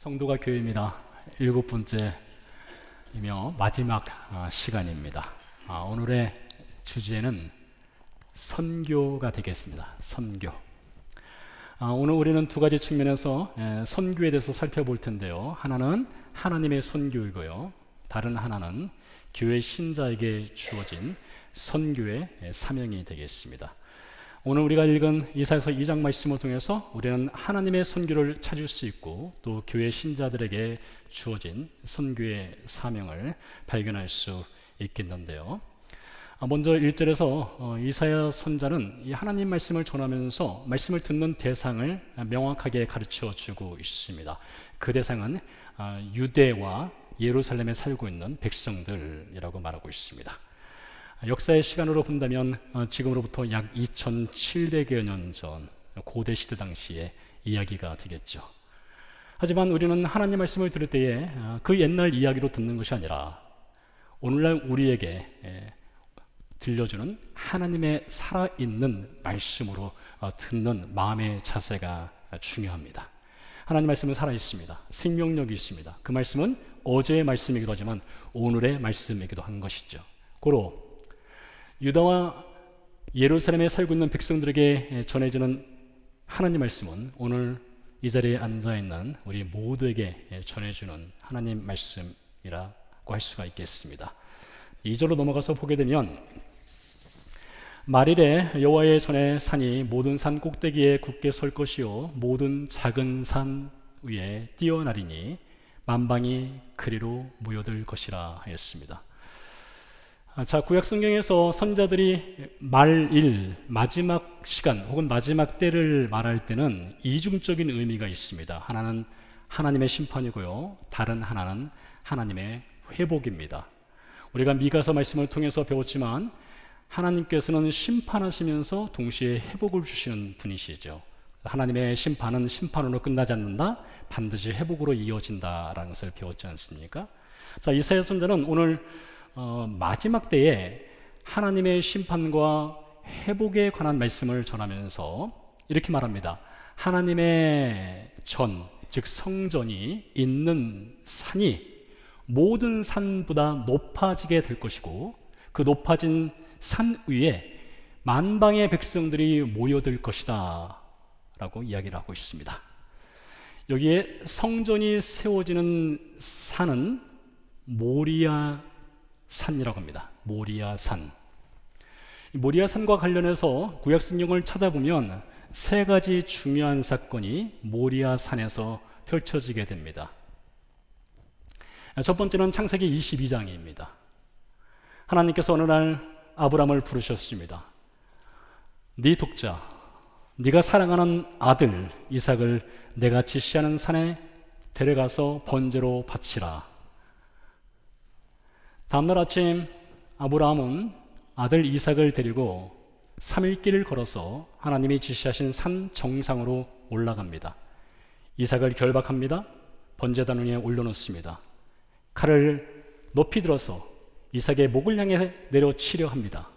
성도가 교회입니다. 7번째이며 마지막 시간입니다. 오늘의 주제는 선교가 되겠습니다. 선교. 오늘 우리는 두 가지 측면에서 선교에 대해서 살펴볼 텐데요. 하나는 하나님의 선교이고요. 다른 하나는 교회 신자에게 주어진 선교의 사명이 되겠습니다. 오늘 우리가 읽은 이사야서 2장 말씀을 통해서 우리는 하나님의 선교를 찾을 수 있고 또 교회 신자들에게 주어진 선교의 사명을 발견할 수 있겠는데요. 먼저 1절에서 이사야 선자는 이 하나님 말씀을 전하면서 말씀을 듣는 대상을 명확하게 가르쳐 주고 있습니다. 그 대상은 유대와 예루살렘에 살고 있는 백성들이라고 말하고 있습니다. 역사의 시간으로 본다면 지금으로부터 약 2700여 년 전 고대 시대 당시의 이야기가 되겠죠. 하지만 우리는 하나님 말씀을 들을 때에 그 옛날 이야기로 듣는 것이 아니라 오늘날 우리에게 들려주는 하나님의 살아있는 말씀으로 듣는 마음의 자세가 중요합니다. 하나님 말씀은 살아있습니다. 생명력이 있습니다. 그 말씀은 어제의 말씀이기도 하지만 오늘의 말씀이기도 한 것이죠. 고로 유다와 예루살렘에 살고 있는 백성들에게 전해지는 하나님 말씀은 오늘 이 자리에 앉아있는 우리 모두에게 전해주는 하나님 말씀이라고 할 수가 있겠습니다. 2절로 넘어가서 보게 되면 말일에 여호와의 전에 산이 모든 산 꼭대기에 굳게 설 것이요 모든 작은 산 위에 뛰어나리니 만방이 그리로 모여들 것이라 하였습니다. 자, 구약 성경에서 선자들이 말일, 마지막 시간 혹은 마지막 때를 말할 때는 이중적인 의미가 있습니다. 하나는 하나님의 심판이고요, 다른 하나는 하나님의 회복입니다. 우리가 미가서 말씀을 통해서 배웠지만 하나님께서는 심판하시면서 동시에 회복을 주시는 분이시죠. 하나님의 심판은 심판으로 끝나지 않는다, 반드시 회복으로 이어진다라는 것을 배웠지 않습니까? 자, 이사야 선자는 오늘 마지막 때에 하나님의 심판과 회복에 관한 말씀을 전하면서 이렇게 말합니다. 하나님의 전, 즉 성전이 있는 산이 모든 산보다 높아지게 될 것이고 그 높아진 산 위에 만방의 백성들이 모여들 것이다 라고 이야기를 하고 있습니다. 여기에 성전이 세워지는 산은 모리아 산이라고 합니다. 모리아 산. 모리아 산과 관련해서 구약 성경을 찾아보면 세 가지 중요한 사건이 모리아 산에서 펼쳐지게 됩니다. 첫 번째는 창세기 22장입니다. 하나님께서 어느 날 아브람을 부르셨습니다. 네 독자, 네가 사랑하는 아들 이삭을 내가 지시하는 산에 데려가서 번제로 바치라. 다음날 아침 아브라함은 아들 이삭을 데리고 3일 길을 걸어서 하나님이 지시하신 산 정상으로 올라갑니다. 이삭을 결박합니다. 번제단 위에 올려놓습니다. 칼을 높이 들어서 이삭의 목을 향해 내려치려 합니다.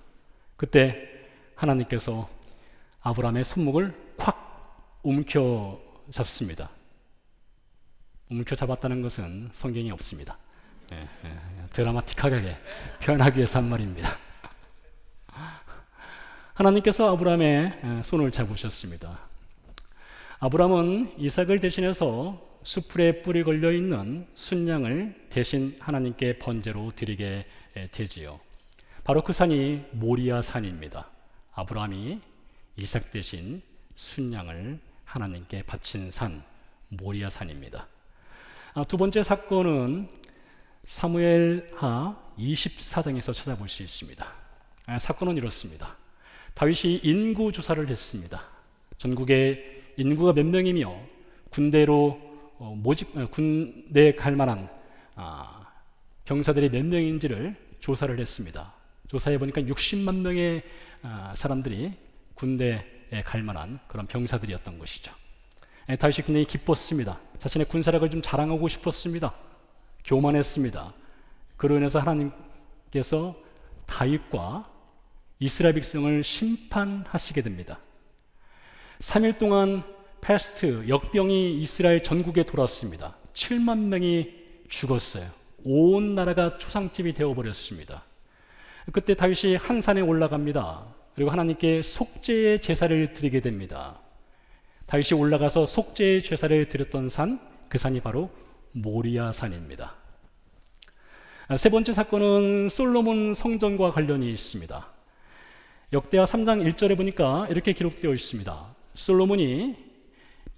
그때 하나님께서 아브라함의 손목을 콱 움켜 잡습니다. 움켜 잡았다는 것은 성경에 없습니다. 드라마틱하게 표현하기 위해서 한 말입니다. 하나님께서 아브라함의 손을 잡으셨습니다. 아브라함은 이삭을 대신해서 수풀에 뿔이 걸려있는 순양을 대신 하나님께 번제로 드리게 되지요. 바로 그 산이 모리아 산입니다. 아브라함이 이삭 대신 순양을 하나님께 바친 산 모리아 산입니다. 두 번째 사건은 사무엘하 24장에서 찾아볼 수 있습니다. 사건은 이렇습니다. 다윗이 인구 조사를 했습니다. 전국에 인구가 몇 명이며 군대로 군대에 갈 만한 병사들이 몇 명인지를 조사를 했습니다. 조사해 보니까 60만 명의 사람들이 군대에 갈 만한 그런 병사들이었던 것이죠. 다윗이 굉장히 기뻤습니다. 자신의 군사력을 좀 자랑하고 싶었습니다. 교만했습니다. 그로 인해서 하나님께서 다윗과 이스라엘 백성을 심판하시게 됩니다. 3일 동안 패스트, 역병이 이스라엘 전국에 돌았습니다. 7만 명이 죽었어요. 온 나라가 초상집이 되어버렸습니다. 그때 다윗이 한 산에 올라갑니다. 그리고 하나님께 속죄의 제사를 드리게 됩니다. 다윗이 올라가서 속죄의 제사를 드렸던 산, 그 산이 바로 모리아 산입니다. 세 번째 사건은 솔로몬 성전과 관련이 있습니다. 역대하 3장 1절에 보니까 이렇게 기록되어 있습니다. 솔로몬이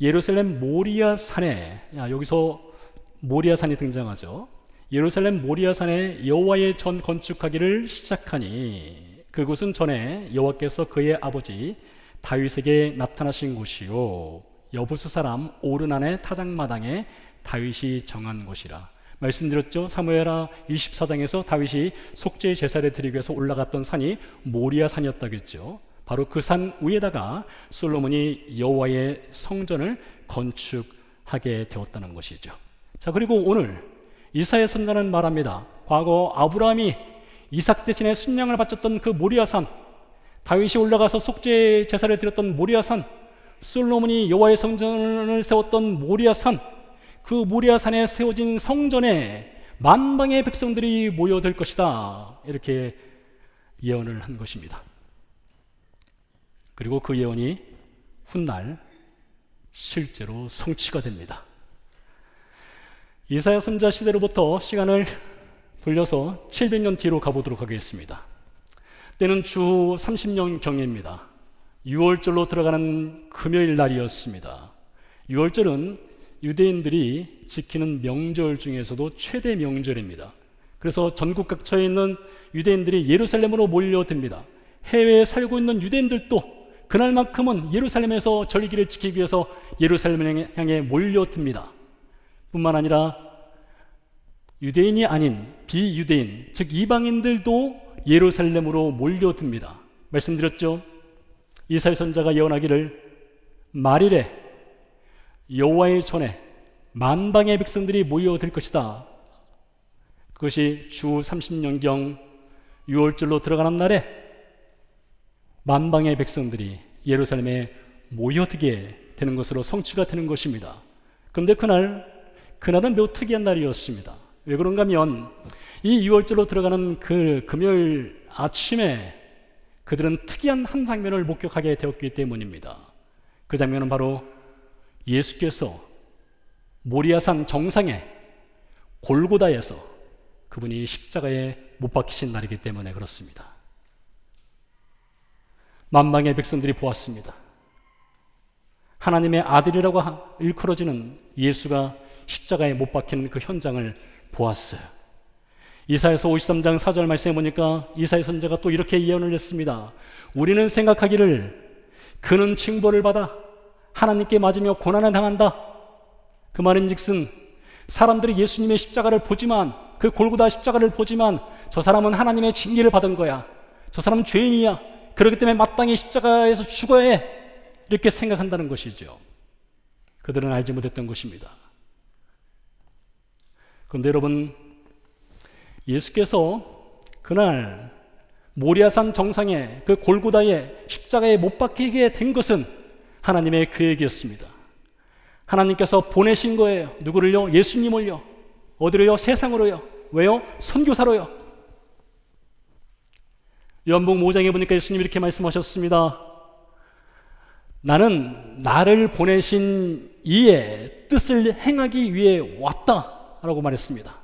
예루살렘 모리아 산에, 여기서 모리아 산이 등장하죠. 예루살렘 모리아 산에 여호와의 전 건축하기를 시작하니 그곳은 전에 여호와께서 그의 아버지 다윗에게 나타나신 곳이요 여부스 사람 오르난의 타작마당에 다윗이 정한 곳이라. 말씀드렸죠. 사무엘하 24장에서 다윗이 속죄 제사를 드리기 위해서 올라갔던 산이 모리아 산이었다겠죠. 바로 그 산 위에다가 솔로몬이 여호와의 성전을 건축하게 되었다는 것이죠. 자, 그리고 오늘 이사야 선지자는 말합니다. 과거 아브라함이 이삭 대신에 순양을 바쳤던 그 모리아 산, 다윗이 올라가서 속죄 제사를 드렸던 모리아 산, 솔로몬이 여호와의 성전을 세웠던 모리아 산, 그 모리아 산에 세워진 성전에 만방의 백성들이 모여들 것이다. 이렇게 예언을 한 것입니다. 그리고 그 예언이 훗날 실제로 성취가 됩니다. 이사야 선지자 시대로부터 시간을 돌려서 700년 뒤로 가보도록 하겠습니다. 때는 주 30년경입니다. 6월절로 들어가는 금요일 날이었습니다. 6월절은 유대인들이 지키는 명절 중에서도 최대 명절입니다. 그래서 전국 각처에 있는 유대인들이 예루살렘으로 몰려듭니다. 해외에 살고 있는 유대인들도 그날만큼은 예루살렘에서 절기를 지키기 위해서 예루살렘을 향해 몰려듭니다. 뿐만 아니라 유대인이 아닌 비유대인, 즉 이방인들도 예루살렘으로 몰려듭니다. 말씀드렸죠. 이사야 선지자가 예언하기를 말일에 여호와의 전에 만방의 백성들이 모여들 것이다. 그것이 주 30년경 6월절로 들어가는 날에 만방의 백성들이 예루살렘에 모여들게 되는 것으로 성취가 되는 것입니다. 그런데 그날은 매우 특이한 날이었습니다. 왜 그런가 하면 이 6월절로 들어가는 그 금요일 아침에 그들은 특이한 한 장면을 목격하게 되었기 때문입니다. 그 장면은 바로 예수께서 모리아산 정상에 골고다에서 그분이 십자가에 못 박히신 날이기 때문에 그렇습니다. 만방의 백성들이 보았습니다. 하나님의 아들이라고 일컬어지는 예수가 십자가에 못 박힌 그 현장을 보았어요. 이사야서 53장 4절 말씀해 보니까 이사야 선지자가 또 이렇게 예언을 했습니다. 우리는 생각하기를 그는 징벌을 받아 하나님께 맞으며 고난을 당한다. 그 말인즉슨 사람들이 예수님의 십자가를 보지만, 그 골고다 십자가를 보지만 저 사람은 하나님의 징계를 받은 거야, 저 사람은 죄인이야, 그렇기 때문에 마땅히 십자가에서 죽어야 해, 이렇게 생각한다는 것이죠. 그들은 알지 못했던 것입니다. 그런데 여러분, 예수께서 그날 모리아산 정상에 그 골고다에 십자가에 못 박히게 된 것은 하나님의 계획이었습니다. 하나님께서 보내신 거예요. 누구를요? 예수님을요. 어디로요? 세상으로요. 왜요? 선교사로요. 요한복음 5장에 보니까 예수님이 이렇게 말씀하셨습니다. 나는 나를 보내신 이의 뜻을 행하기 위해 왔다 라고 말했습니다.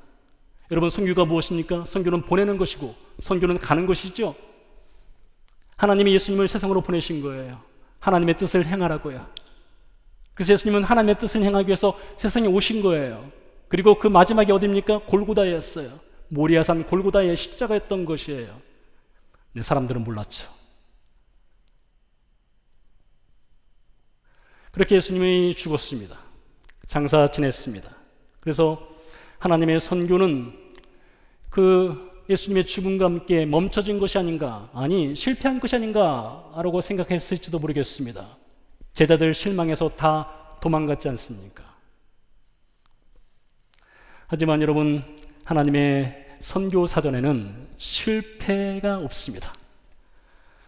여러분, 선교가 무엇입니까? 선교는 보내는 것이고 선교는 가는 것이죠. 하나님이 예수님을 세상으로 보내신 거예요. 하나님의 뜻을 행하라고요. 그래서 예수님은 하나님의 뜻을 행하기 위해서 세상에 오신 거예요. 그리고 그 마지막이 어디입니까? 골고다였어요. 모리아산 골고다의 십자가였던 것이에요. 근데 사람들은 몰랐죠. 그렇게 예수님이 죽었습니다. 장사 지냈습니다. 그래서 하나님의 선교는 그 예수님의 죽음과 함께 멈춰진 것이 아닌가, 아니 실패한 것이 아닌가 라고 생각했을지도 모르겠습니다. 제자들 실망해서 다 도망갔지 않습니까? 하지만 여러분, 하나님의 선교 사전에는 실패가 없습니다.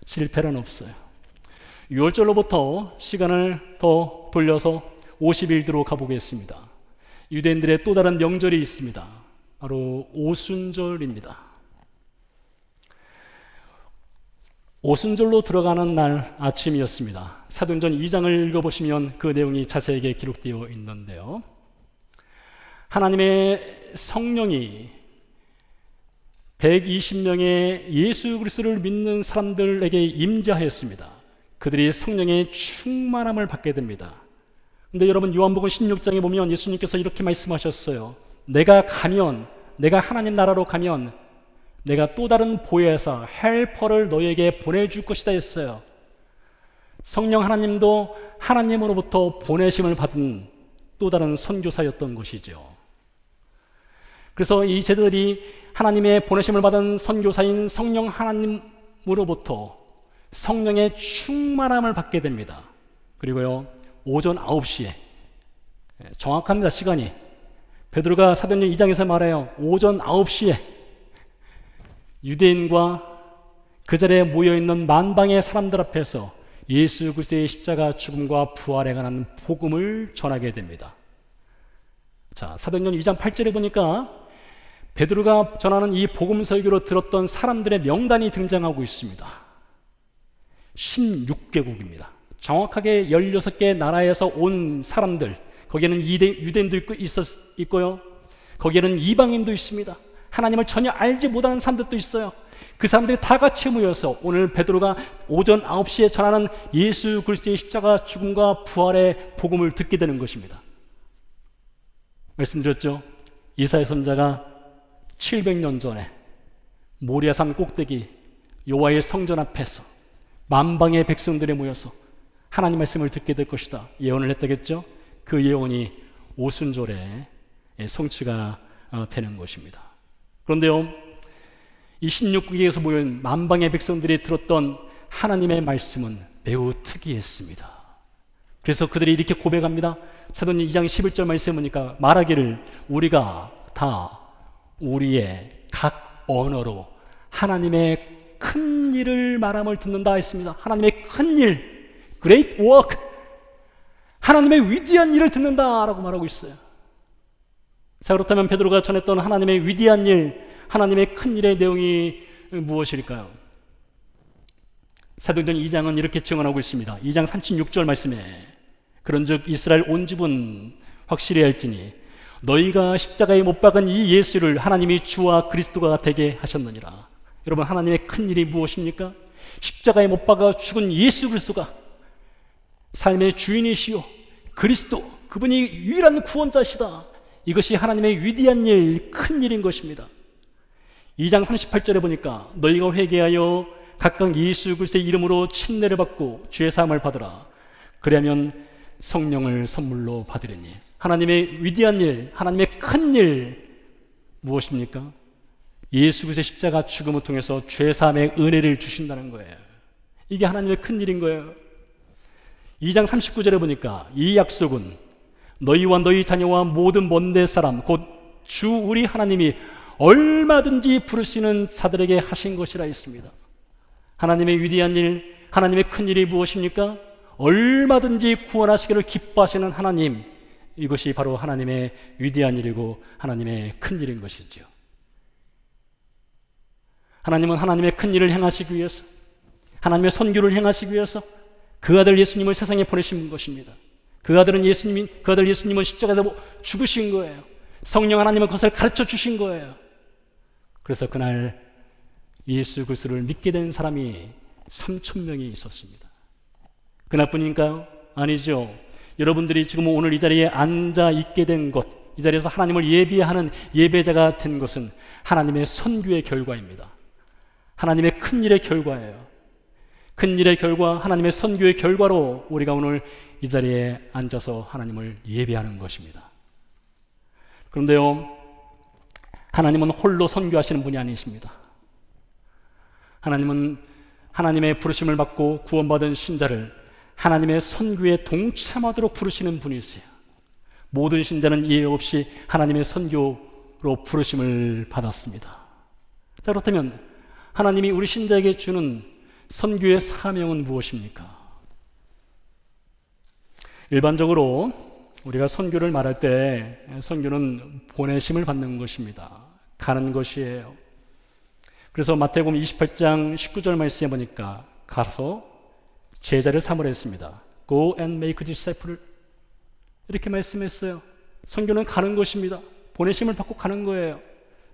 실패는 없어요. 6월절로부터 시간을 더 돌려서 50일 뒤로 가보겠습니다. 유대인들의 또 다른 명절이 있습니다. 바로 오순절입니다. 오순절로 들어가는 날 아침이었습니다. 사도행전 2장을 읽어보시면 그 내용이 자세하게 기록되어 있는데요. 하나님의 성령이 120명의 예수 그리스도를 믿는 사람들에게 임재하였습니다. 그들이 성령의 충만함을 받게 됩니다. 근데 여러분, 요한복음 16장에 보면 예수님께서 이렇게 말씀하셨어요. 내가 하나님 나라로 가면 내가 또 다른 보혜사 헬퍼를 너에게 보내줄 것이다 했어요. 성령 하나님도 하나님으로부터 보내심을 받은 또 다른 선교사였던 것이죠. 그래서 이 제자들이 하나님의 보내심을 받은 선교사인 성령 하나님으로부터 성령의 충만함을 받게 됩니다. 그리고요, 오전 9시에 정확합니다. 시간이 베드로가 사도행전 2장에서 말해요. 오전 9시에 유대인과 그 자리에 모여있는 만방의 사람들 앞에서 예수 그리스도의 십자가 죽음과 부활에 관한 복음을 전하게 됩니다. 자, 사도행전 2장 8절에 보니까 베드로가 전하는 이 복음 설교로 들었던 사람들의 명단이 등장하고 있습니다. 16개국입니다. 정확하게 16개 나라에서 온 사람들, 거기에는 유대인도 있고요. 거기에는 이방인도 있습니다. 하나님을 전혀 알지 못하는 사람들도 있어요. 그 사람들이 다 같이 모여서 오늘 베드로가 오전 9시에 전하는 예수 그리스도의 십자가 죽음과 부활의 복음을 듣게 되는 것입니다. 말씀드렸죠. 이사야 선지자가 700년 전에 모리아산 꼭대기 여호와의 성전 앞에서 만방의 백성들이 모여서 하나님 말씀을 듣게 될 것이다 예언을 했다겠죠. 그 예언이 오순절에 성취가 되는 것입니다. 그런데요, 이 16국에서 모인 만방의 백성들이 들었던 하나님의 말씀은 매우 특이했습니다. 그래서 그들이 이렇게 고백합니다. 사도행전 2장 11절 말씀에 보니까 말하기를 우리가 다 우리의 각 언어로 하나님의 큰 일을 말함을 듣는다 했습니다. 하나님의 큰 일, great work, 하나님의 위대한 일을 듣는다라고 말하고 있어요. 자, 그렇다면 베드로가 전했던 하나님의 위대한 일, 하나님의 큰 일의 내용이 무엇일까요? 사도행전 2장은 이렇게 증언하고 있습니다. 2장 36절 말씀에 그런즉 이스라엘 온 집은 확실히 알지니 너희가 십자가에 못 박은 이 예수를 하나님이 주와 그리스도가 되게 하셨느니라. 여러분, 하나님의 큰 일이 무엇입니까? 십자가에 못 박아 죽은 예수 그리스도가 삶의 주인이시요 그리스도, 그분이 유일한 구원자시다. 이것이 하나님의 위대한 일, 큰 일인 것입니다. 2장 38절에 보니까 너희가 회개하여 각각 예수 그리스도의 이름으로 침례를 받고 죄 사함을 받으라. 그러면 성령을 선물로 받으리니. 하나님의 위대한 일, 하나님의 큰 일 무엇입니까? 예수 그리스도의 십자가 죽음을 통해서 죄 사함의 은혜를 주신다는 거예요. 이게 하나님의 큰 일인 거예요. 2장 39절에 보니까 이 약속은 너희와 너희 자녀와 모든 먼데 사람 곧 주 우리 하나님이 얼마든지 부르시는 자들에게 하신 것이라 했습니다. 하나님의 위대한 일, 하나님의 큰 일이 무엇입니까? 얼마든지 구원하시기를 기뻐하시는 하나님, 이것이 바로 하나님의 위대한 일이고 하나님의 큰 일인 것이죠. 하나님은 하나님의 큰 일을 행하시기 위해서, 하나님의 선교를 행하시기 위해서 그 아들 예수님을 세상에 보내신 것입니다. 그 아들 예수님은 십자가에서 죽으신 거예요. 성령 하나님은 그것을 가르쳐 주신 거예요. 그래서 그날 예수 그리스도를 믿게 된 사람이 3,000명이 있었습니다. 그날뿐인가요? 아니죠. 여러분들이 지금 오늘 이 자리에 앉아 있게 된 것, 이 자리에서 하나님을 예배하는 예배자가 된 것은 하나님의 선교의 결과입니다. 하나님의 큰 일의 결과예요. 큰 일의 결과, 하나님의 선교의 결과로 우리가 오늘 이 자리에 앉아서 하나님을 예배하는 것입니다. 그런데요, 하나님은 홀로 선교하시는 분이 아니십니다. 하나님은 하나님의 부르심을 받고 구원받은 신자를 하나님의 선교에 동참하도록 부르시는 분이세요. 모든 신자는 이해 없이 하나님의 선교로 부르심을 받았습니다. 자, 그렇다면 하나님이 우리 신자에게 주는 선교의 사명은 무엇입니까? 일반적으로 우리가 선교를 말할 때 선교는 보내심을 받는 것입니다. 가는 것이에요. 그래서 마태복음 28장 19절 말씀에 보니까 가서 제자를 삼으라 했습니다. Go and make disciple 이렇게 말씀했어요. 선교는 가는 것입니다. 보내심을 받고 가는 거예요.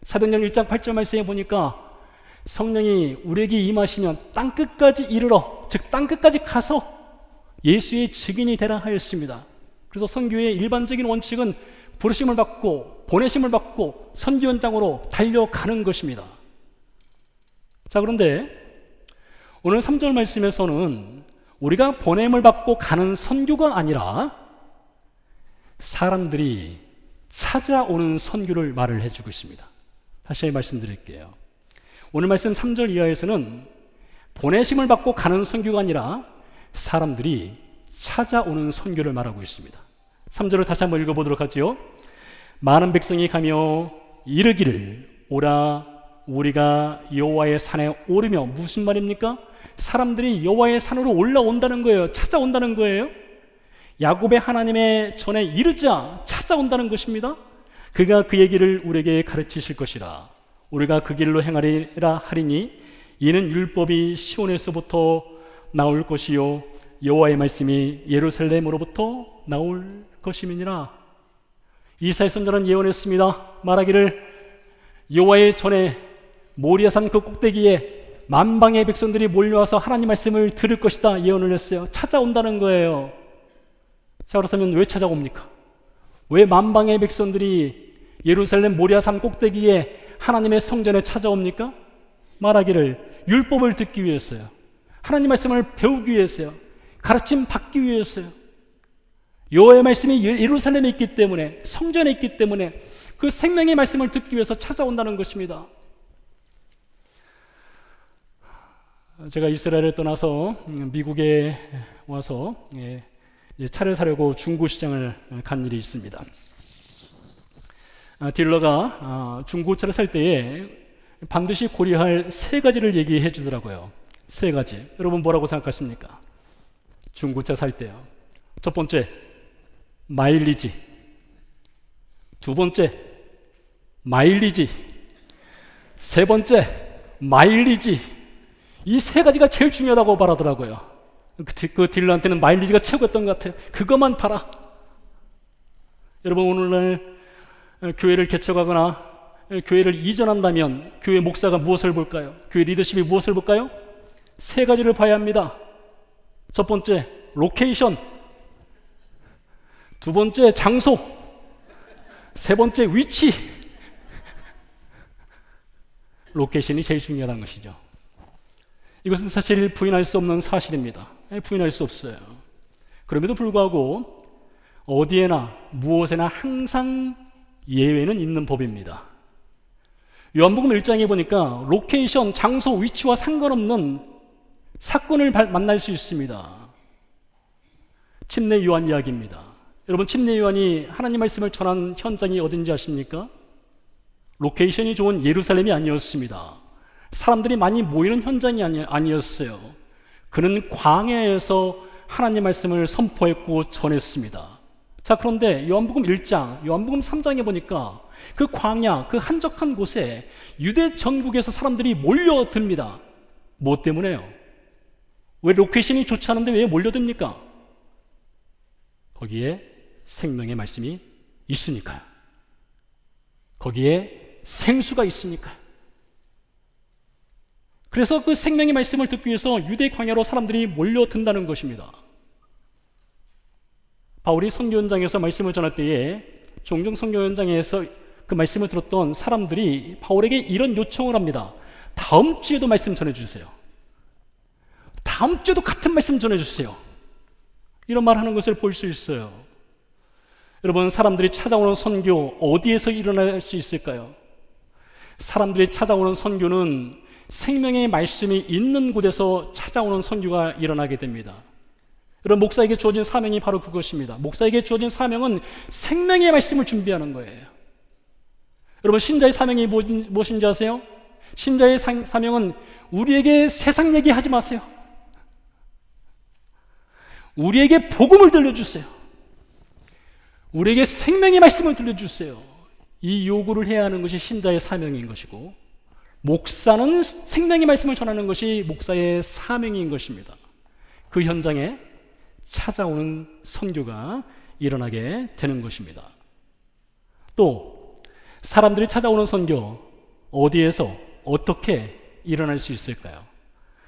사도행전 1장 8절 말씀에 보니까 성령이 우리에게 임하시면 땅끝까지 이르러, 즉 땅끝까지 가서 예수의 증인이 되라 하였습니다. 그래서 선교의 일반적인 원칙은 부르심을 받고 보내심을 받고 선교 현장으로 달려가는 것입니다. 자, 그런데 오늘 3절 말씀에서는 우리가 보냄을 받고 가는 선교가 아니라 사람들이 찾아오는 선교를 말을 해주고 있습니다. 다시 말씀드릴게요. 오늘 말씀 3절 이하에서는 보내심을 받고 가는 선교가 아니라 사람들이 찾아오는 선교를 말하고 있습니다. 3절을 다시 한번 읽어보도록 하죠. 많은 백성이 가며 이르기를 오라 우리가 여호와의 산에 오르며, 무슨 말입니까? 사람들이 여호와의 산으로 올라온다는 거예요. 찾아온다는 거예요. 야곱의 하나님의 전에 이르자 찾아온다는 것입니다. 그가 그 얘기를 우리에게 가르치실 것이라. 우리가 그 길로 행하리라 하리니 이는 율법이 시온에서부터 나올 것이요 여호와의 말씀이 예루살렘으로부터 나올 것임이니라. 이사야 선지자는 예언했습니다. 말하기를 여호와의 전에 모리아산 그 꼭대기에 만방의 백성들이 몰려와서 하나님 말씀을 들을 것이다 예언을 했어요. 찾아온다는 거예요. 자, 그렇다면 왜 찾아옵니까? 왜 만방의 백성들이 예루살렘 모리아산 꼭대기에 하나님의 성전에 찾아옵니까? 말하기를 율법을 듣기 위해서요. 하나님 말씀을 배우기 위해서요. 가르침 받기 위해서요. 여호와의 말씀이 예루살렘에 있기 때문에, 성전에 있기 때문에 그 생명의 말씀을 듣기 위해서 찾아온다는 것입니다. 제가 이스라엘을 떠나서 미국에 와서 차를 사려고 중고시장을 간 일이 있습니다. 딜러가 중고차를 살 때에 반드시 고려할 3가지를 얘기해 주더라고요. 3가지. 여러분 뭐라고 생각하십니까? 중고차 살 때요. 첫 번째, 마일리지. 두 번째, 마일리지. 세 번째, 마일리지. 이 3가지가 제일 중요하다고 말하더라고요. 그 딜러한테는 마일리지가 최고였던 것 같아요. 그것만 봐라. 여러분 오늘날 교회를 개척하거나 교회를 이전한다면 교회 목사가 무엇을 볼까요? 교회 리더십이 무엇을 볼까요? 3가지를 봐야 합니다. 첫 번째, 로케이션. 두 번째, 장소. 세 번째, 위치. 로케이션이 제일 중요하다는 것이죠. 이것은 사실 부인할 수 없는 사실입니다. 부인할 수 없어요. 그럼에도 불구하고 어디에나 무엇에나 항상 예외는 있는 법입니다. 요한복음 1장에 보니까 로케이션, 장소, 위치와 상관없는 사건을 만날 수 있습니다. 침례 요한 이야기입니다. 여러분 침례 요한이 하나님 말씀을 전한 현장이 어딘지 아십니까? 로케이션이 좋은 예루살렘이 아니었습니다. 사람들이 많이 모이는 현장이 아니었어요. 그는 광야에서 하나님 말씀을 선포했고 전했습니다. 자, 그런데 요한복음 1장, 요한복음 3장에 보니까 그 광야, 그 한적한 곳에 유대 전국에서 사람들이 몰려듭니다. 뭐 때문에요? 왜 로케이션이 좋지 않은데 왜 몰려듭니까? 거기에 생명의 말씀이 있으니까요. 거기에 생수가 있으니까요. 그래서 그 생명의 말씀을 듣기 위해서 유대 광야로 사람들이 몰려든다는 것입니다. 바울이 선교 현장에서 말씀을 전할 때에 종종 선교 현장에서 그 말씀을 들었던 사람들이 바울에게 이런 요청을 합니다. 다음 주에도 말씀 전해주세요. 다음 주에도 같은 말씀 전해주세요. 이런 말 하는 것을 볼 수 있어요. 여러분, 사람들이 찾아오는 선교 어디에서 일어날 수 있을까요? 사람들이 찾아오는 선교는 생명의 말씀이 있는 곳에서 찾아오는 선교가 일어나게 됩니다. 여러분, 목사에게 주어진 사명이 바로 그것입니다. 목사에게 주어진 사명은 생명의 말씀을 준비하는 거예요. 여러분, 신자의 사명이 무엇인지 아세요? 신자의 사명은 우리에게 세상 얘기하지 마세요. 우리에게 복음을 들려주세요. 우리에게 생명의 말씀을 들려주세요. 이 요구를 해야 하는 것이 신자의 사명인 것이고, 목사는 생명의 말씀을 전하는 것이 목사의 사명인 것입니다. 그 현장에 찾아오는 선교가 일어나게 되는 것입니다. 또 사람들이 찾아오는 선교, 어디에서 어떻게 일어날 수 있을까요?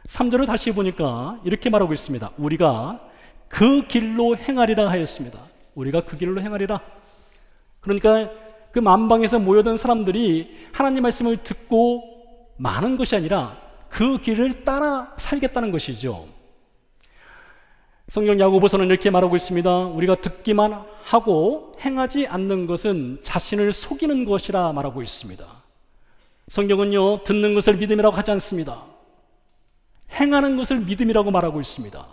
3절을 다시 보니까 이렇게 말하고 있습니다. 우리가 그 길로 행하리라 하였습니다. 우리가 그 길로 행하리라. 그러니까 그 만방에서 모여든 사람들이 하나님 말씀을 듣고 마는 것이 아니라 그 길을 따라 살겠다는 것이죠. 성경 야고보서는 이렇게 말하고 있습니다. 우리가 듣기만 하고 행하지 않는 것은 자신을 속이는 것이라 말하고 있습니다. 성경은요, 듣는 것을 믿음이라고 하지 않습니다. 행하는 것을 믿음이라고 말하고 있습니다.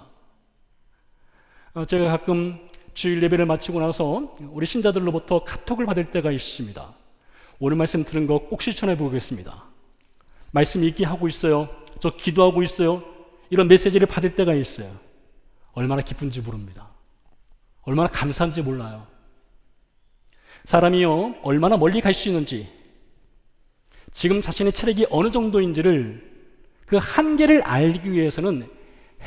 제가 가끔 주일 예배를 마치고 나서 우리 신자들로부터 카톡을 받을 때가 있습니다. 오늘 말씀 들은 거 꼭 실천해 보겠습니다. 말씀 읽기 하고 있어요. 저 기도하고 있어요. 이런 메시지를 받을 때가 있어요. 얼마나 기쁜지 모릅니다. 얼마나 감사한지 몰라요. 사람이요, 얼마나 멀리 갈 수 있는지, 지금 자신의 체력이 어느 정도인지를 그 한계를 알기 위해서는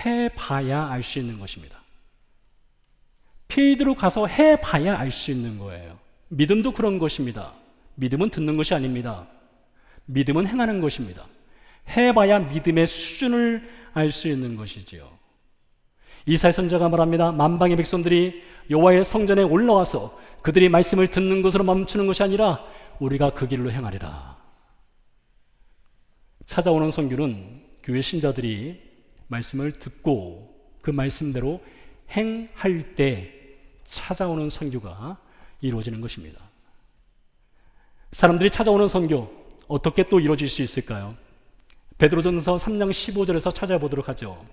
해봐야 알 수 있는 것입니다. 필드로 가서 해봐야 알 수 있는 거예요. 믿음도 그런 것입니다. 믿음은 듣는 것이 아닙니다. 믿음은 행하는 것입니다. 해봐야 믿음의 수준을 알 수 있는 것이지요. 이사야 선지자가 말합니다. 만방의 백성들이 여호와의 성전에 올라와서 그들이 말씀을 듣는 것으로 멈추는 것이 아니라 우리가 그 길로 행하리라. 찾아오는 선교는 교회 신자들이 말씀을 듣고 그 말씀대로 행할 때 찾아오는 선교가 이루어지는 것입니다. 사람들이 찾아오는 선교, 어떻게 또 이루어질 수 있을까요? 베드로전서 3장 15절에서 찾아보도록 하죠.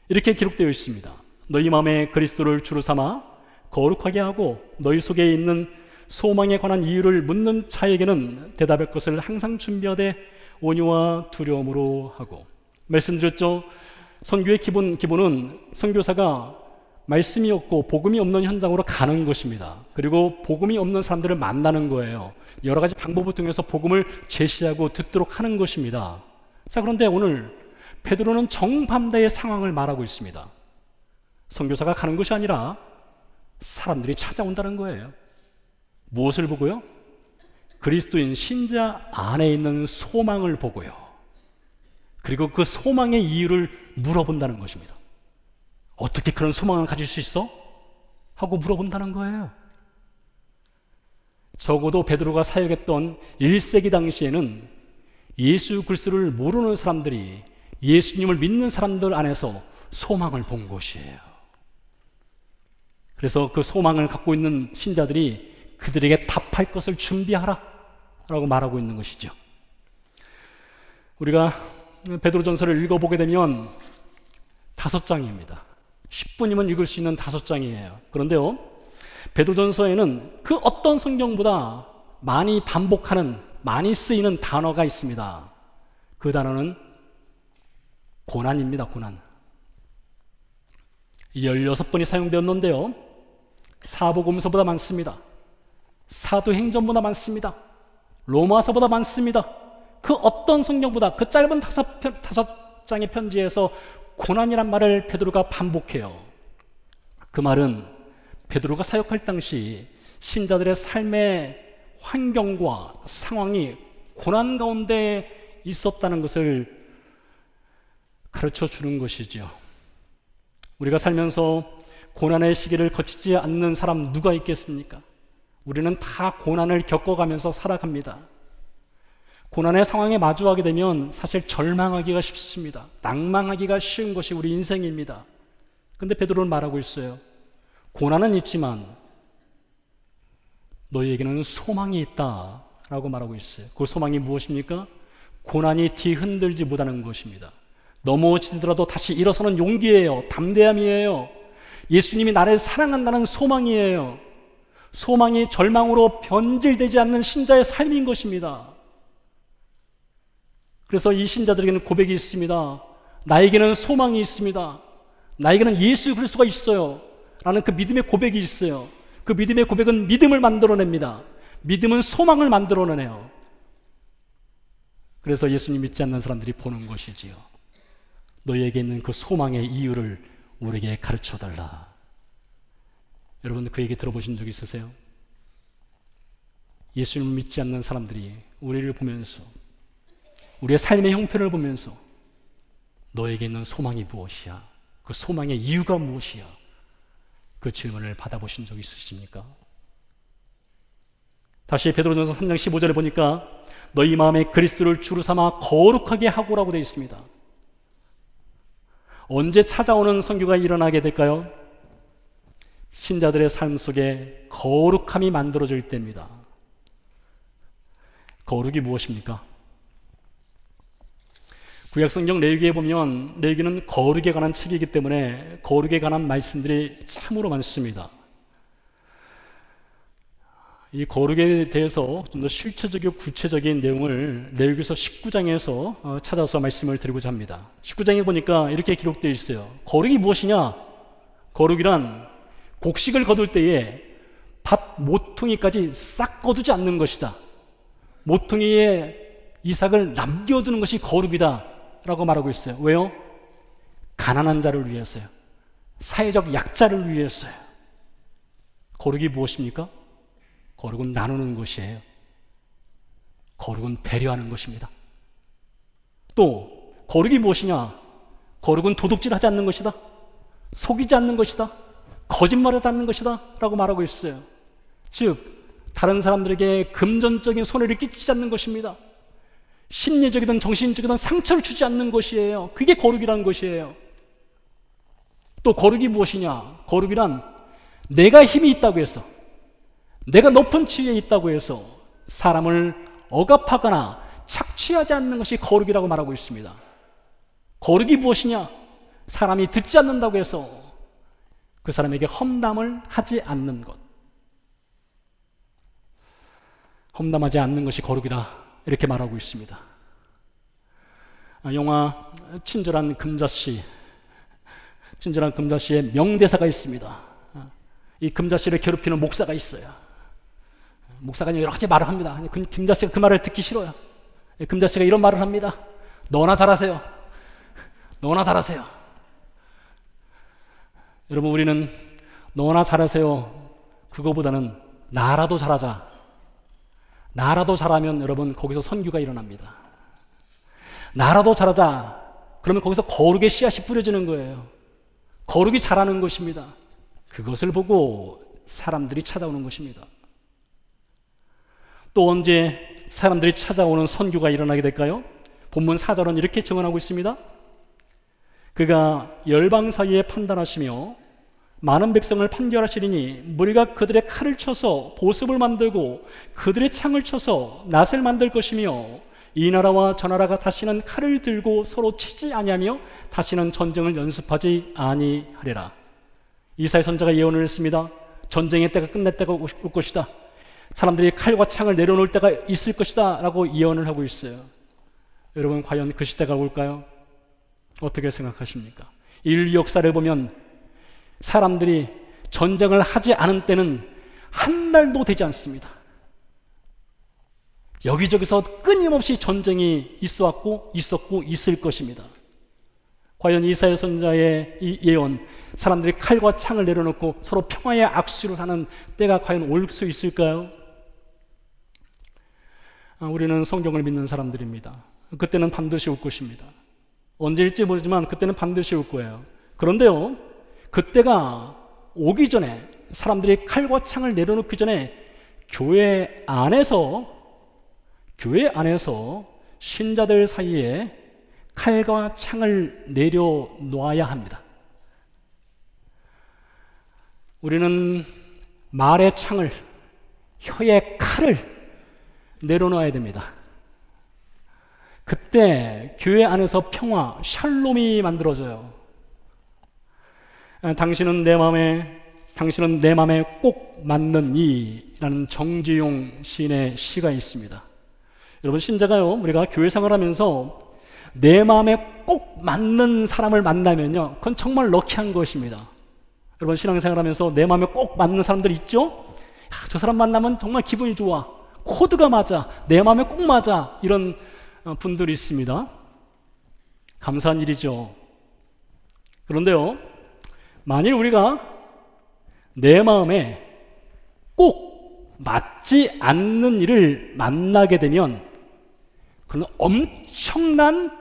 이렇게 기록되어 있습니다. 너희 마음에 그리스도를 주로 삼아 거룩하게 하고 너희 속에 있는 소망에 관한 이유를 묻는 자에게는 대답할 것을 항상 준비하되 온유와 두려움으로 하고. 말씀드렸죠. 선교의 기본은 선교사가 말씀이 없고 복음이 없는 현장으로 가는 것입니다. 그리고 복음이 없는 사람들을 만나는 거예요. 여러 가지 방법을 통해서 복음을 제시하고 듣도록 하는 것입니다. 자, 그런데 오늘 베드로는 정반대의 상황을 말하고 있습니다. 선교사가 가는 것이 아니라 사람들이 찾아온다는 거예요. 무엇을 보고요? 그리스도인 신자 안에 있는 소망을 보고요. 그리고 그 소망의 이유를 물어본다는 것입니다. 어떻게 그런 소망을 가질 수 있어? 하고 물어본다는 거예요. 적어도 베드로가 사역했던 1세기 당시에는 예수 그리스도를 모르는 사람들이 예수님을 믿는 사람들 안에서 소망을 본 것이에요. 그래서 그 소망을 갖고 있는 신자들이 그들에게 답할 것을 준비하라 라고 말하고 있는 것이죠. 우리가 베드로전서를 읽어보게 되면 5장입니다. 10분이면 읽을 수 있는 5장이에요. 그런데요, 베드로전서에는 그 어떤 성경보다 많이 반복하는, 많이 쓰이는 단어가 있습니다. 그 단어는 고난입니다. 고난. 16번이 사용되었는데요, 사복음서보다 많습니다. 사도행전보다 많습니다. 로마서보다 많습니다. 그 어떤 성경보다 그 짧은 5장의 편지에서 고난이란 말을 베드로가 반복해요. 그 말은 베드로가 사역할 당시 신자들의 삶의 환경과 상황이 고난 가운데 있었다는 것을 가르쳐 주는 것이죠. 우리가 살면서 고난의 시기를 거치지 않는 사람 누가 있겠습니까? 우리는 다 고난을 겪어가면서 살아갑니다. 고난의 상황에 마주하게 되면 사실 절망하기가 쉽습니다. 낭망하기가 쉬운 것이 우리 인생입니다. 그런데 베드로는 말하고 있어요. 고난은 있지만 너희에게는 소망이 있다 라고 말하고 있어요. 그 소망이 무엇입니까? 고난이 뒤흔들지 못하는 것입니다. 넘어지더라도 다시 일어서는 용기예요. 담대함이에요. 예수님이 나를 사랑한다는 소망이에요. 소망이 절망으로 변질되지 않는 신자의 삶인 것입니다. 그래서 이 신자들에게는 고백이 있습니다. 나에게는 소망이 있습니다. 나에게는 예수 그리스도가 있어요. 라는 그 믿음의 고백이 있어요. 그 믿음의 고백은 믿음을 만들어냅니다. 믿음은 소망을 만들어내요. 그래서 예수님 믿지 않는 사람들이 보는 것이지요. 너희에게 있는 그 소망의 이유를 우리에게 가르쳐달라. 여러분 그 얘기 들어보신 적 있으세요? 예수님을 믿지 않는 사람들이 우리를 보면서, 우리의 삶의 형편을 보면서 너에게 있는 소망이 무엇이야? 그 소망의 이유가 무엇이야? 그 질문을 받아보신 적 있으십니까? 다시 베드로전서 3장 15절에 보니까 너희 마음에 그리스도를 주로 삼아 거룩하게 하고라고 되어 있습니다. 언제 찾아오는 선교가 일어나게 될까요? 신자들의 삶 속에 거룩함이 만들어질 때입니다. 거룩이 무엇입니까? 구약성경 레위기에 보면, 레위기는 거룩에 관한 책이기 때문에 거룩에 관한 말씀들이 참으로 많습니다. 이 거룩에 대해서 좀 더 실체적이고 구체적인 내용을 레위기서 19장에서 찾아서 말씀을 드리고자 합니다. 19장에 보니까 이렇게 기록되어 있어요. 거룩이 무엇이냐? 거룩이란 곡식을 거둘 때에 밭 모퉁이까지 싹 거두지 않는 것이다. 모퉁이에 이삭을 남겨두는 것이 거룩이다 라고 말하고 있어요. 왜요? 가난한 자를 위해서요. 사회적 약자를 위해서요. 거룩이 무엇입니까? 거룩은 나누는 것이에요. 거룩은 배려하는 것입니다. 또 거룩이 무엇이냐? 거룩은 도둑질하지 않는 것이다. 속이지 않는 것이다. 거짓말하지 않는 것이다 라고 말하고 있어요. 즉 다른 사람들에게 금전적인 손해를 끼치지 않는 것입니다. 심리적이든 정신적이든 상처를 주지 않는 것이에요. 그게 거룩이라는 것이에요. 또 거룩이 무엇이냐? 거룩이란 내가 힘이 있다고 해서, 내가 높은 지위에 있다고 해서 사람을 억압하거나 착취하지 않는 것이 거룩이라고 말하고 있습니다. 거룩이 무엇이냐? 사람이 듣지 않는다고 해서 그 사람에게 험담을 하지 않는 것. 험담하지 않는 것이 거룩이다 이렇게 말하고 있습니다. 영화 친절한 금자씨의 명대사가 있습니다. 이 금자씨를 괴롭히는 목사가 있어요. 목사가 여러 가지 말을 합니다. 금자씨가 그 말을 듣기 싫어요. 금자씨가 이런 말을 합니다. 너나 잘하세요. 너나 잘하세요. 여러분 우리는 너나 잘하세요 그거보다는 나라도 잘하자. 나라도 잘하면 여러분 거기서 선교가 일어납니다. 나라도 잘하자. 그러면 거기서 거룩의 씨앗이 뿌려지는 거예요. 거룩이 자라는 것입니다. 그것을 보고 사람들이 찾아오는 것입니다. 또 언제 사람들이 찾아오는 선교가 일어나게 될까요? 본문 4절은 이렇게 증언하고 있습니다. 그가 열방 사이에 판단하시며 많은 백성을 판결하시리니 무리가 그들의 칼을 쳐서 보습을 만들고 그들의 창을 쳐서 낫을 만들 것이며 이 나라와 저 나라가 다시는 칼을 들고 서로 치지 아니하며 다시는 전쟁을 연습하지 아니하리라. 이사야 선지자가 예언을 했습니다. 전쟁의 때가 끝날 때가 올 것이다. 사람들이 칼과 창을 내려놓을 때가 있을 것이다 라고 예언을 하고 있어요. 여러분 과연 그 시대가 올까요? 어떻게 생각하십니까? 인류 역사를 보면 사람들이 전쟁을 하지 않은 때는 한 달도 되지 않습니다. 여기저기서 끊임없이 전쟁이 있었고 있을 것입니다. 과연 이사야 선지자의 이 예언, 사람들이 칼과 창을 내려놓고 서로 평화의 악수를 하는 때가 과연 올 수 있을까요? 우리는 성경을 믿는 사람들입니다. 그때는 반드시 올 것입니다. 언제일지 모르지만 그때는 반드시 올 거예요. 그런데요, 그때가 오기 전에, 사람들이 칼과 창을 내려놓기 전에 교회 안에서 신자들 사이에 칼과 창을 내려놓아야 합니다. 우리는 말의 창을, 혀의 칼을 내려놓아야 됩니다. 그때 교회 안에서 평화, 샬롬이 만들어져요. 당신은 내 마음에 꼭 맞는 이라는 정지용 시인의 시가 있습니다. 여러분 신자가요, 우리가 교회 생활하면서 내 마음에 꼭 맞는 사람을 만나면요, 그건 정말 럭키한 것입니다. 여러분, 신앙생활하면서 내 마음에 꼭 맞는 사람들 있죠? 저 사람 만나면 정말 기분이 좋아, 코드가 맞아, 내 마음에 꼭 맞아, 이런 분들이 있습니다. 감사한 일이죠. 그런데요, 만일 우리가 내 마음에 꼭 맞지 않는 일을 만나게 되면 그건 엄청난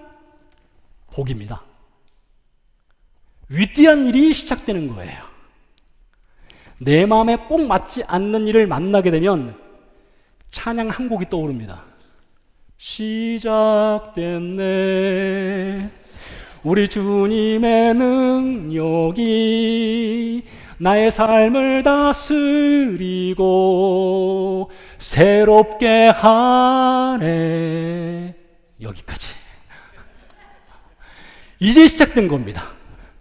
복입니다. 위대한 일이 시작되는 거예요. 내 마음에 꼭 맞지 않는 일을 만나게 되면 찬양 한 곡이 떠오릅니다. 시작됐네, 우리 주님의 능력이 나의 삶을 다스리고 새롭게 하네. 여기까지. 이제 시작된 겁니다.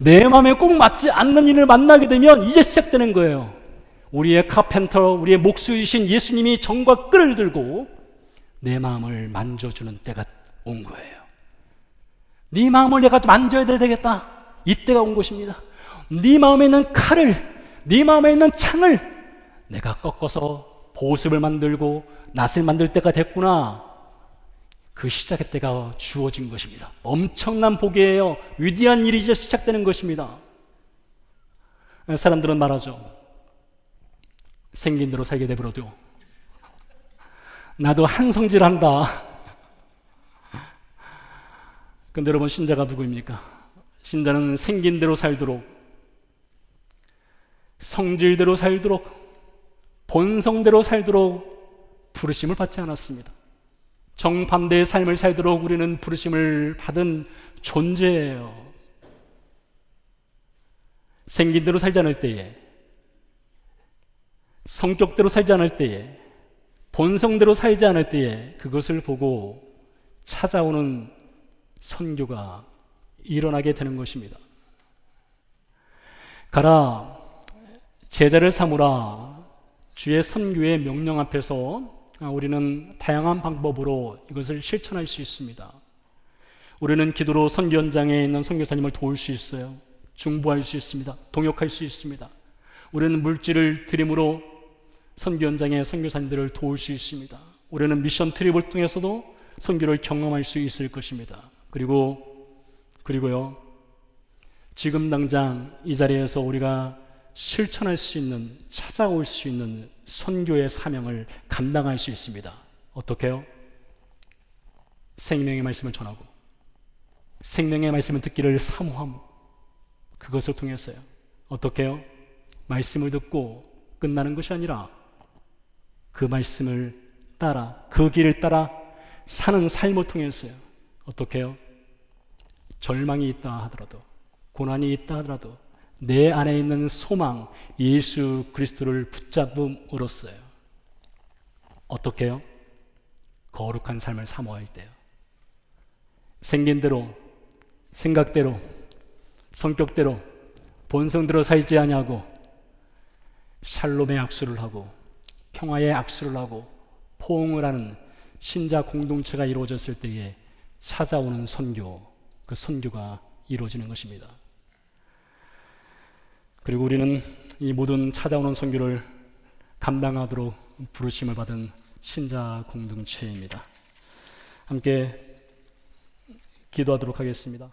내 마음에 꼭 맞지 않는 일을 만나게 되면 이제 시작되는 거예요. 우리의 카펜터, 우리의 목수이신 예수님이 정과 끈을 들고 내 마음을 만져주는 때가 온 거예요. 네 마음을 내가 만져야 되겠다. 이때가 온 것입니다. 네 마음에 있는 칼을, 네 마음에 있는 창을 내가 꺾어서 보습을 만들고 낫을 만들 때가 됐구나. 그 시작의 때가 주어진 것입니다. 엄청난 복이에요. 위대한 일이 이제 시작되는 것입니다. 사람들은 말하죠. 생긴 대로 살게 되버려도 나도 한성질한다. 근데 여러분, 신자가 누구입니까? 신자는 생긴 대로 살도록, 성질대로 살도록, 본성대로 살도록 부르심을 받지 않았습니다. 정반대의 삶을 살도록 우리는 부르심을 받은 존재예요. 생긴 대로 살지 않을 때에, 성격대로 살지 않을 때에, 본성대로 살지 않을 때에 그것을 보고 찾아오는 선교가 일어나게 되는 것입니다. 가라, 제자를 삼으라, 주의 선교의 명령 앞에서 우리는 다양한 방법으로 이것을 실천할 수 있습니다. 우리는 기도로 선교 현장에 있는 선교사님을 도울 수 있어요. 중보할 수 있습니다. 동역할 수 있습니다. 우리는 물질을 드림으로 선교 현장의 선교사님들을 도울 수 있습니다. 우리는 미션 트립을 통해서도 선교를 경험할 수 있을 것입니다. 그리고요, 지금 당장 이 자리에서 우리가 실천할 수 있는, 찾아올 수 있는 선교의 사명을 감당할 수 있습니다. 어떻게요? 생명의 말씀을 전하고 생명의 말씀을 듣기를 사모함, 그것을 통해서요. 어떻게요? 말씀을 듣고 끝나는 것이 아니라 그 말씀을 따라, 그 길을 따라 사는 삶을 통해서요. 어떻게요? 절망이 있다 하더라도, 고난이 있다 하더라도 내 안에 있는 소망, 예수 그리스도를 붙잡음으로써요. 어떻게 해요? 거룩한 삶을 사모할 때요. 생긴 대로, 생각대로, 성격대로, 본성대로 살지 아니하고 샬롬의 악수를 하고 평화의 악수를 하고 포옹을 하는 신자 공동체가 이루어졌을 때에 찾아오는 선교, 그 선교가 이루어지는 것입니다. 그리고 우리는 이 모든 찾아오는 선교를 감당하도록 부르심을 받은 신자 공동체입니다. 함께 기도하도록 하겠습니다.